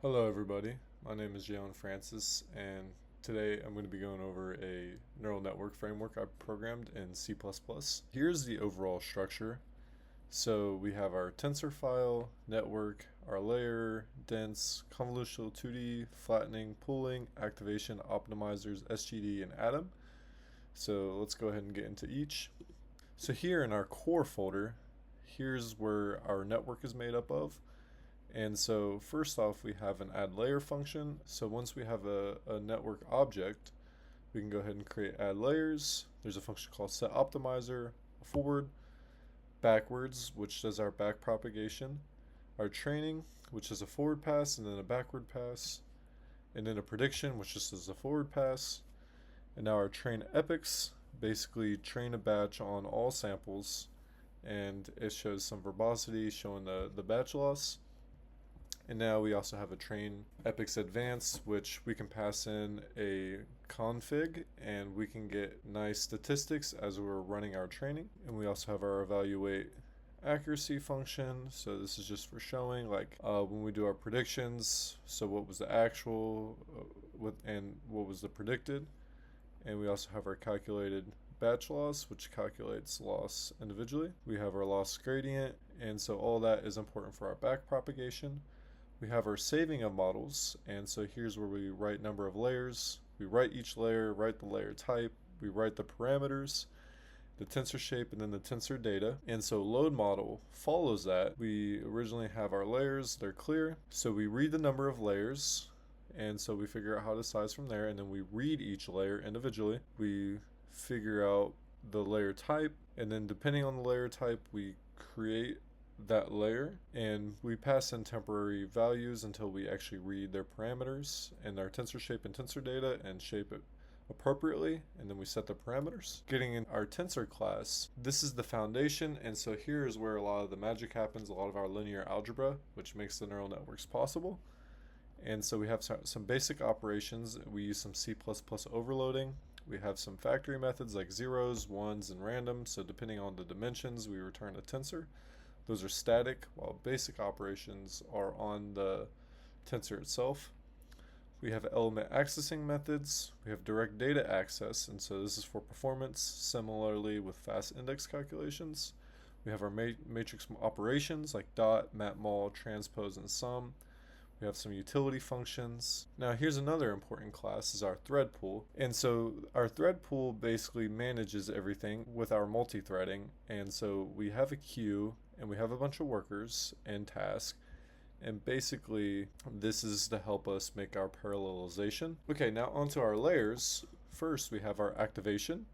Hello everybody, my name is Jalen Francis and today I'm going to be going over a neural network framework I programmed in C++. Here's the overall structure. So we have our tensor file, network, our layer, dense, convolutional 2D, flattening, pooling, activation, optimizers, SGD, and atom. So let's go ahead and get into each. So here in our core folder, here's where our network is made up of. And so first off, we have an add layer function. So once we have a network object, we can go ahead and create add layers. There's a function called set optimizer, a forward, backwards, which does our back propagation, our training, which is a forward pass and then a backward pass, and then a prediction, which just does a forward pass. And now our train epochs basically train a batch on all samples, and it shows some verbosity showing the batch loss. And now we also have a train epochs advanced, which we can pass in a config and we can get nice statistics as we're running our training. And we also have our evaluate accuracy function. So this is just for showing like when we do our predictions, so what was the actual and what was the predicted. And we also have our calculated batch loss, which calculates loss individually. We have our loss gradient, and so all that is important for our back propagation. We have our saving of models, and so here's where we write number of layers. We write each layer, write the layer type, we write the parameters, the tensor shape, and then the tensor data. And so load model follows that. We originally have our layers, they're clear. So we read the number of layers, and so we figure out how to size from there, and then we read each layer individually. We figure out the layer type, and then depending on the layer type, we create that layer, and we pass in temporary values until we actually read their parameters and their tensor shape and tensor data and shape it appropriately, and then we set the parameters. Getting in our tensor class, this is the foundation, and so here is where a lot of the magic happens, a lot of our linear algebra, which makes the neural networks possible. And so we have some basic operations. We use some C++ overloading. We have some factory methods like zeros, ones, and random, so depending on the dimensions we return a tensor. Those are static, while basic operations are on the tensor itself. We have element accessing methods. We have direct data access, and so this is for performance, similarly with fast index calculations. We have our matrix operations like dot, map, mul, transpose, and sum. We have some utility functions. Now here's another important class, is our thread pool. And so our thread pool basically manages everything with our multi-threading. And so we have a queue and we have a bunch of workers and tasks. And basically this is to help us make our parallelization. Okay, now onto our layers. First we have our activation.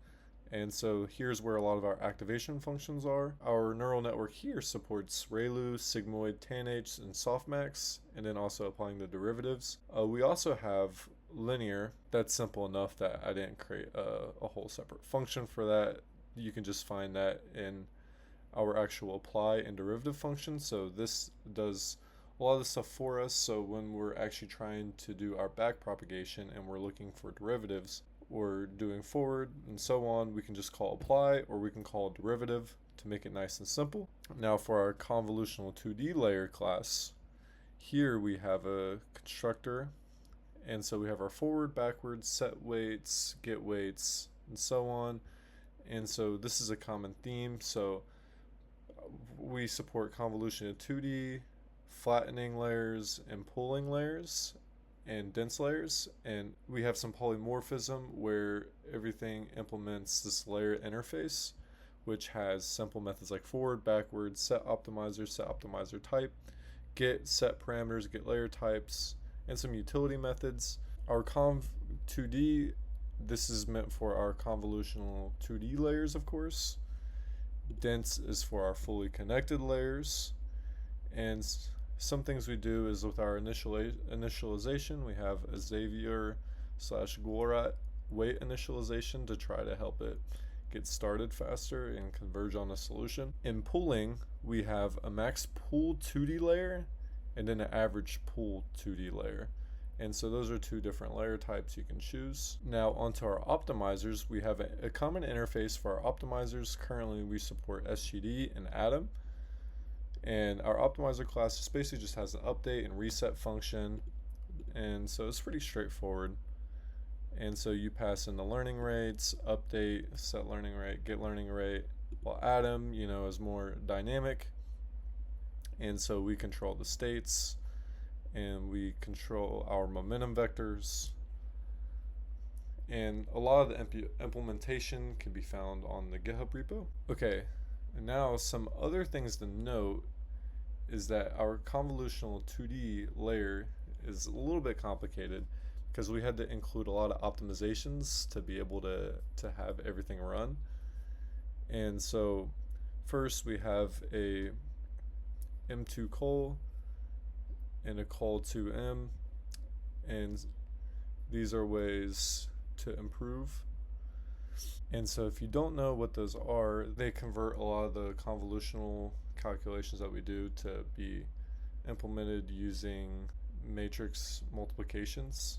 And so here's where a lot of our activation functions are. Our neural network here supports ReLU, sigmoid, tanh, and softmax, and then also applying the derivatives. We also have linear. That's simple enough that I didn't create a whole separate function for that. You can just find that in our actual apply and derivative function. So this does a lot of the stuff for us. So when we're actually trying to do our back propagation and we're looking for derivatives, or doing forward and so on, we can just call apply, or we can call derivative to make it nice and simple. Now for our convolutional 2D layer class, here we have a constructor, and so we have our forward, backward, set weights, get weights, and so on. And so this is a common theme. So we support convolution in 2D, flattening layers, and pooling layers, and dense layers, and we have some polymorphism where everything implements this layer interface, which has simple methods like forward, backward, set optimizer type, get set parameters, get layer types, and some utility methods. Our conv 2D, this is meant for our convolutional 2D layers, of course. Dense is for our fully connected layers, and some things we do is with our initialization, we have a Xavier/Gorat weight initialization to try to help it get started faster and converge on a solution. In pooling, we have a max pool 2D layer and then an average pool 2D layer. And so those are two different layer types you can choose. Now onto our optimizers, we have a common interface for our optimizers. Currently we support SGD and atom. And our optimizer class just basically just has an update and reset function. and so it's pretty straightforward. And so you pass in the learning rates, update, set learning rate, get learning rate, while Atom, is more dynamic. And so we control the states, and we control our momentum vectors. And a lot of the implementation can be found on the GitHub repo. Okay, and now some other things to note is that our convolutional 2D layer is a little bit complicated because we had to include a lot of optimizations to be able to have everything run. And so first we have a M2 col and a col2m, and these are ways to improve. And so if you don't know what those are, they convert a lot of the convolutional calculations that we do to be implemented using matrix multiplications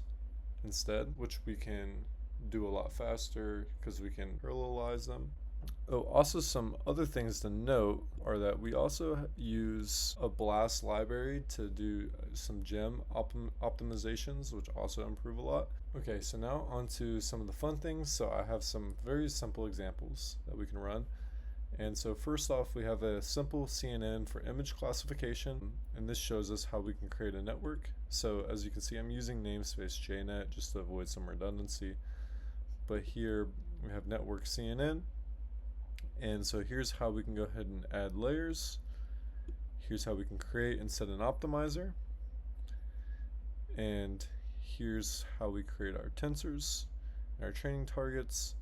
instead, which we can do a lot faster because we can parallelize them. Oh, also some other things to note are that we also use a BLAST library to do some gem optimizations, which also improve a lot. Okay, so now on to some of the fun things. So I have some very simple examples that we can run. And so first off, we have a simple CNN for image classification, and this shows us how we can create a network. So as you can see, I'm using namespace JNet just to avoid some redundancy. But here we have network CNN. And so here's how we can go ahead and add layers. Here's how we can create and set an optimizer. And here's how we create our tensors and our training targets.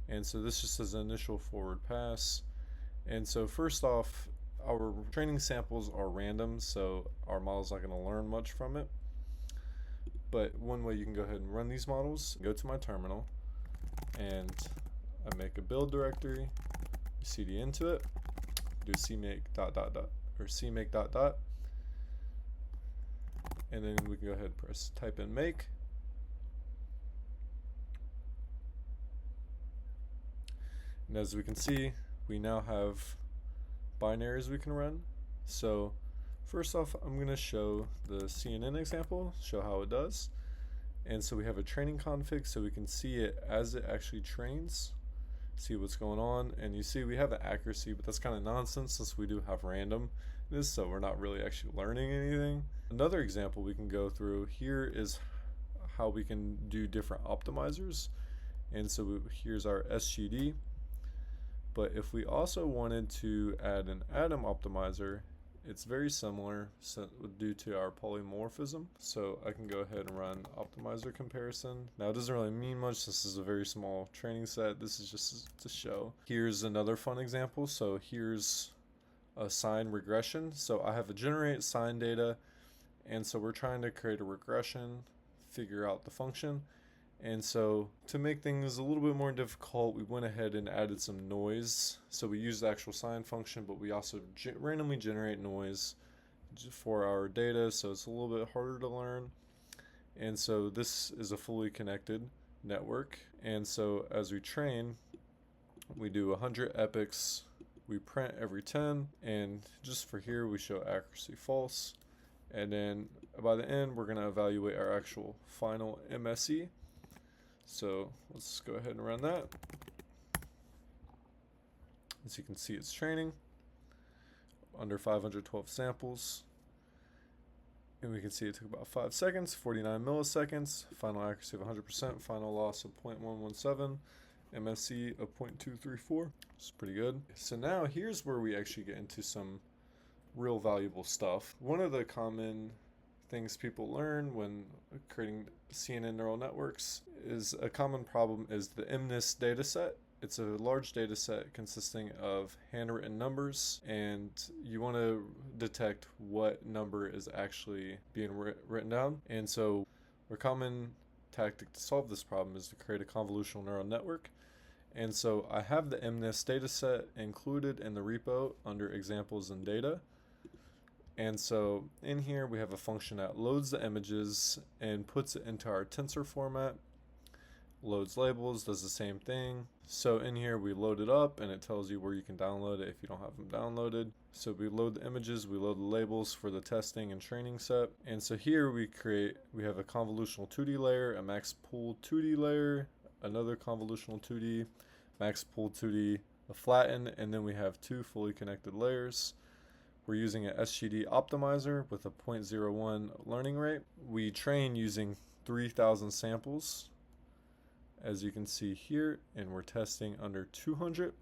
And so this just as an initial forward pass. And so first off, our training samples are random, so our model's not going to learn much from it. But one way you can go ahead and run these models, go to my terminal, and I make a build directory, cd into it, do cmake ... or cmake ... and then we can go ahead and type in make. And as we can see, we now have binaries we can run. So first off, I'm going to show the CNN example, show how it does. And so we have a training config so we can see it as it actually trains, see what's going on. And you see we have the accuracy, but that's kind of nonsense since we do have randomness, so we're not really actually learning anything. Another example we can go through here is how we can do different optimizers. And so here's our SGD. But if we also wanted to add an atom optimizer, it's very similar due to our polymorphism. So I can go ahead and run optimizer comparison. Now it doesn't really mean much. This is a very small training set. This is just to show. Here's another fun example. So here's a sine regression. So I have a generate sine data, and so we're trying to create a regression, figure out the function. And so to make things a little bit more difficult, we went ahead and added some noise. So we use the actual sine function, but we also randomly generate noise for our data, so it's a little bit harder to learn. And so this is a fully connected network. And so as we train, we do 100 epochs, we print every 10, and just for here we show accuracy false. And then by the end, we're going to evaluate our actual final MSE. So let's go ahead and run that. As you can see, it's training under 512 samples. And we can see it took about 5 seconds, 49 milliseconds, final accuracy of 100%, final loss of 0.117, MSE of 0.234, which is pretty good. So now here's where we actually get into some real valuable stuff. One of the common things people learn when creating CNN neural networks is a common problem is the MNIST dataset. It's a large dataset consisting of handwritten numbers, and you want to detect what number is actually being written down. And so a common tactic to solve this problem is to create a convolutional neural network. And so I have the MNIST dataset included in the repo under examples and data. And so in here we have a function that loads the images and puts it into our tensor format, loads labels, does the same thing. So in here we load it up and it tells you where you can download it if you don't have them downloaded. So we load the images, we load the labels for the testing and training set. And so here we have a convolutional 2D layer, a max pool 2D layer, another convolutional 2D, max pool 2D, a flatten, and then we have 2 fully connected layers. We're using an SGD optimizer with a 0.01 learning rate. We train using 3,000 samples, as you can see here, and we're testing under 200.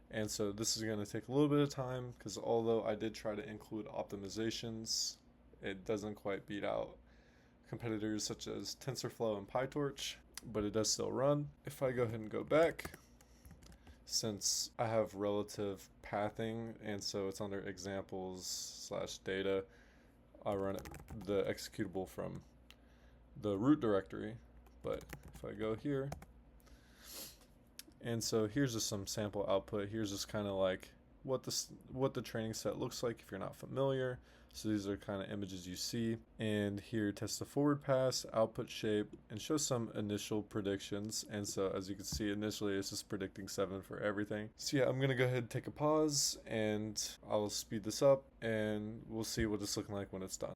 And so this is going to take a little bit of time because although I did try to include optimizations, it doesn't quite beat out competitors such as TensorFlow and PyTorch, but it does still run. If I go ahead and go back, since I have relative pathing and so it's under examples/data, I run the executable from the root directory. But if I go here, and so here's just some sample output. Here's just kind of like what the training set looks like if you're not familiar. So these are kind of images you see. And here test the forward pass, output shape, and show some initial predictions. And so as you can see, initially it's just predicting 7 for everything. So yeah, I'm gonna go ahead and take a pause and I'll speed this up and we'll see what it's looking like when it's done.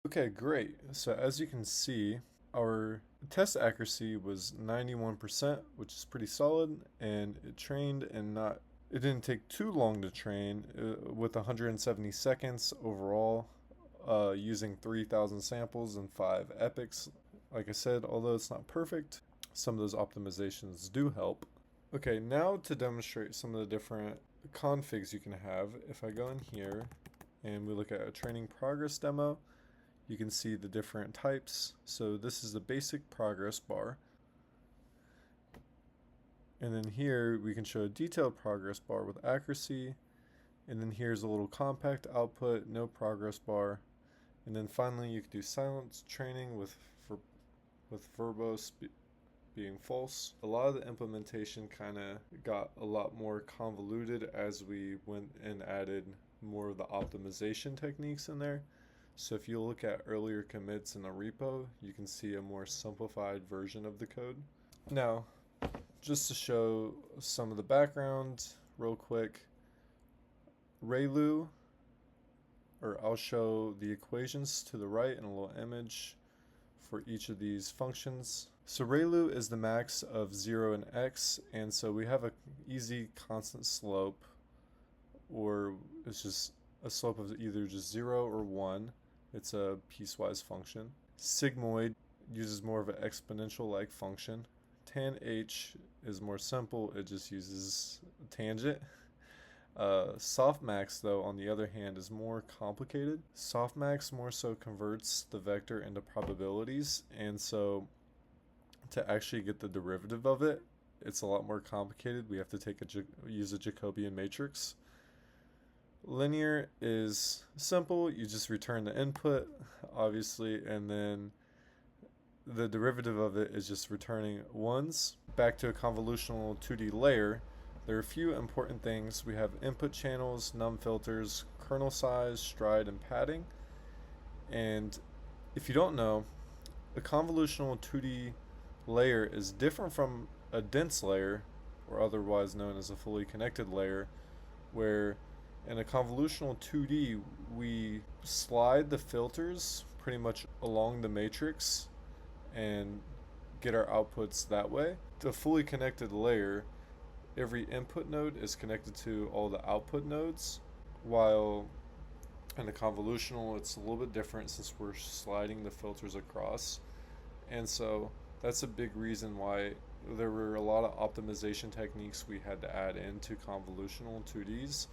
Okay, great. So as you can see, our test accuracy was 91%, which is pretty solid, and it trained and it didn't take too long to train with 170 seconds overall, using 3,000 samples and 5 epochs. Like I said, although it's not perfect, some of those optimizations do help. Okay, now to demonstrate some of the different configs you can have, if I go in here and we look at a training progress demo, you can see the different types. So this is the basic progress bar. And then here we can show a detailed progress bar with accuracy. And then here's a little compact output, no progress bar. And then finally you can do silence training with verbose being false. A lot of the implementation kind of got a lot more convoluted as we went and added more of the optimization techniques in there. So if you look at earlier commits in the repo, you can see a more simplified version of the code. Now, just to show some of the background real quick, ReLU, or I'll show the equations to the right in a little image for each of these functions. So ReLU is the max of 0 and x, and so we have an easy constant slope, or it's just a slope of either just 0 or 1. It's a piecewise function. Sigmoid uses more of an exponential-like function. Tan H is more simple. It just uses a tangent. Softmax, though, on the other hand, is more complicated. Softmax more so converts the vector into probabilities, and so to actually get the derivative of it, it's a lot more complicated. We have to use a Jacobian matrix. Linear is simple. You just return the input, obviously, and then the derivative of it is just returning ones. Back to a convolutional 2D layer, there are a few important things. We have input channels, num filters, kernel size, stride, and padding. And if you don't know, a convolutional 2D layer is different from a dense layer, or otherwise known as a fully connected layer, where in a convolutional 2D, we slide the filters pretty much along the matrix and get our outputs that way. The fully connected layer, every input node is connected to all the output nodes, while in a convolutional, it's a little bit different since we're sliding the filters across. And so that's a big reason why there were a lot of optimization techniques we had to add into convolutional 2Ds.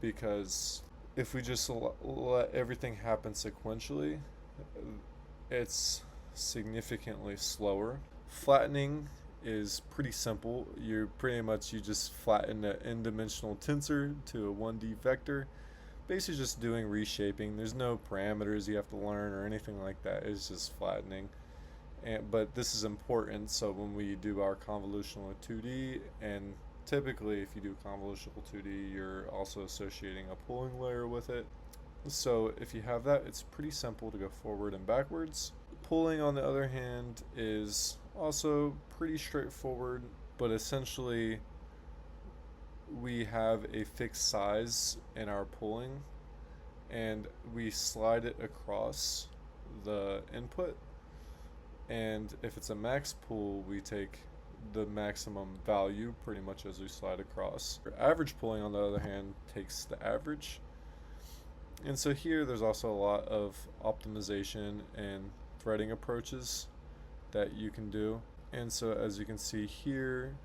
Because if we just let everything happen sequentially, it's significantly slower. Flattening is pretty simple. You just flatten an n-dimensional tensor to a 1D vector. Basically just doing reshaping. There's no parameters you have to learn or anything like that. It's just flattening. But this is important, so when we do our convolutional 2D and typically if you do convolutional 2D, you're also associating a pooling layer with it. So if you have that, it's pretty simple to go forward and backwards. Pooling, on the other hand, is also pretty straightforward, but essentially we have a fixed size in our pooling and we slide it across the input, and if it's a max pool, we take the maximum value pretty much as we slide across. Average pooling, on the other hand, takes the average. And so here there's also a lot of optimization and threading approaches that you can do. And so as you can see here,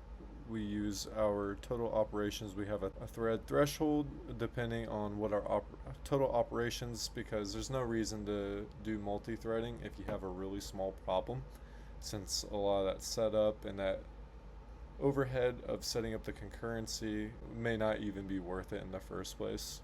we use our total operations. We have a thread threshold depending on what our total operations, because there's no reason to do multi-threading if you have a really small problem, since a lot of that setup and that overhead of setting up the concurrency may not even be worth it in the first place.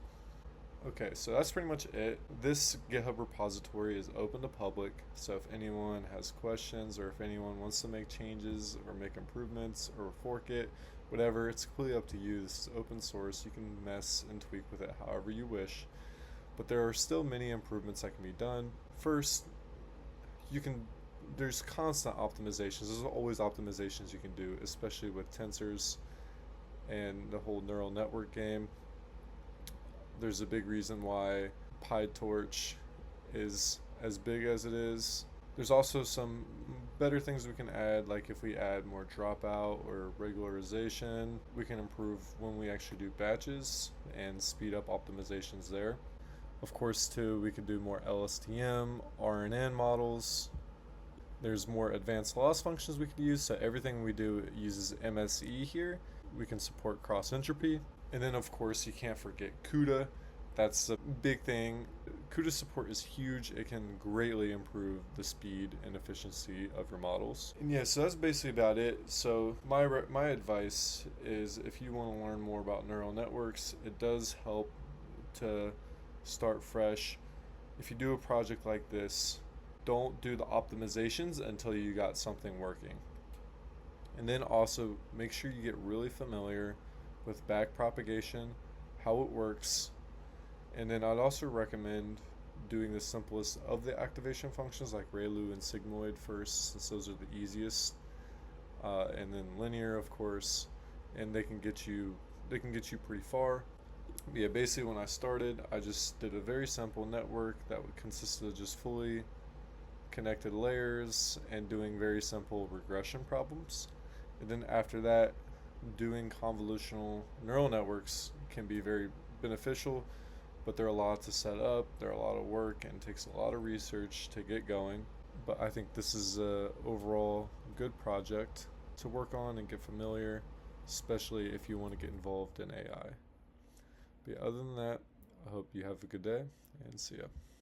Okay, so that's pretty much it. This GitHub repository is open to public, so if anyone has questions or if anyone wants to make changes or make improvements or fork it, whatever, it's completely up to you. This is open source. You can mess and tweak with it however you wish, but there are still many improvements that can be done. First, there's constant optimizations. There's always optimizations you can do, especially with tensors and the whole neural network game. There's a big reason why PyTorch is as big as it is. There's also some better things we can add, like if we add more dropout or regularization, we can improve when we actually do batches and speed up optimizations there. Of course, too, we could do more LSTM, RNN models. There's more advanced loss functions we could use, so everything we do uses MSE here. We can support cross entropy. And then of course you can't forget CUDA. That's a big thing. CUDA support is huge. It can greatly improve the speed and efficiency of your models. And yeah, so that's basically about it. So my advice is, if you want to learn more about neural networks, it does help to start fresh. If you do a project like this, don't do the optimizations until you got something working. And then also make sure you get really familiar with back propagation, how it works, and then I'd also recommend doing the simplest of the activation functions like ReLU and sigmoid first, since those are the easiest, and then linear, of course, and they can get you pretty far. But yeah, basically when I started, I just did a very simple network that would consist of just fully connected layers and doing very simple regression problems. And then after that, doing convolutional neural networks can be very beneficial, but they're a lot to set up, they're a lot of work, and takes a lot of research to get going. But I think this is a overall good project to work on and get familiar, especially if you want to get involved in AI. But other than that, I hope you have a good day, and see ya.